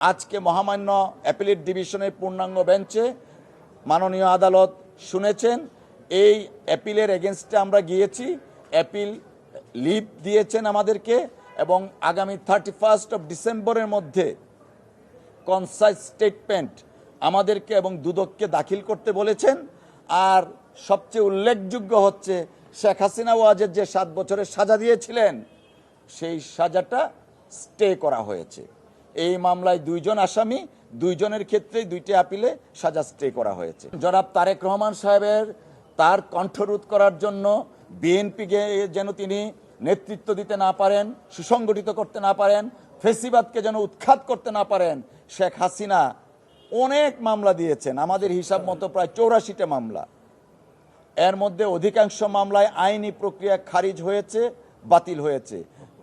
আজকে মহামান্য অ্যাপিলেট ডিভিশনের পূর্ণাঙ্গ বেঞ্চে মাননীয় আদালত শুনেছেন। এই অ্যাপিলের এগেনস্টে আমরা গিয়েছি, অ্যাপিল লিভ দিয়েছেন আমাদেরকে এবং আগামী 31 ডিসেম্বরের মধ্যে কনসাইজ স্টেটমেন্ট আমাদেরকে এবং দুদককে দাখিল করতে বলেছেন। আর সবচেয়ে উল্লেখযোগ্য হচ্ছে শেখ হাসিনা ওয়াজেদ যে 7 বছরের সাজা দিয়েছিলেন সেই সাজাটা স্টে করা হয়েছে। এই মামলায় 2 জন আসামি, 2 জনের ক্ষেত্রেই 2টি আপিলে সাজা স্টে করা হয়েছে। জনাব তারেক রহমান সাহেবের তার কণ্ঠরোধ করার জন্য বিএনপিকে যেন তিনি নেতৃত্ব দিতে না পারেন, সুসংগঠিত করতে না পারেন, ফেসিবাদকে যেন উৎখাত করতে না পারেন, শেখ হাসিনা অনেক মামলা দিয়েছেন, আমাদের হিসাব মতো প্রায় 84টা মামলা। এর মধ্যে অধিকাংশ মামলায় আইনি প্রক্রিয়া খারিজ হয়েছে, বাতিল হয়েছে।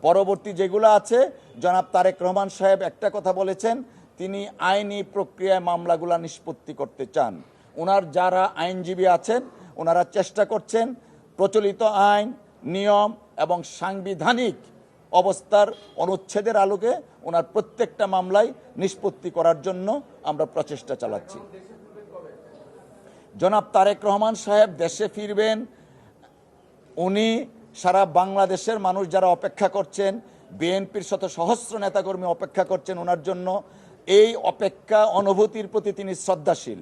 পরবর্তী যেগুলো আছে, জনাব তারেক রহমান সাহেব একটা কথা বলেছেন, তিনি আইনি প্রক্রিয়ায় মামলাগুলা নিষ্পত্তি করতে চান। ওনার যারা আইনজীবী আছেন ওনারা চেষ্টা করছেন প্রচলিত আইন, নিয়ম এবং সাংবিধানিক অবস্থার অনুচ্ছেদের আলোকে ওনার প্রত্যেকটা মামলায় নিষ্পত্তি করার জন্য আমরা প্রচেষ্টা চালাচ্ছি। জনাব তারেক রহমান সাহেব দেশে ফিরবেন, উনি সারা বাংলাদেশের মানুষ যারা অপেক্ষা করছেন, বিএনপির শত সহস্র নেতাকর্মী অপেক্ষা করছেন ওনার জন্য, এই অপেক্ষা অনুভূতির প্রতি তিনি শ্রদ্ধাশীল।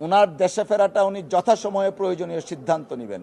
ওনার দেশে ফেরাটা উনি যথাসময়ে প্রয়োজনীয় সিদ্ধান্ত নেবেন।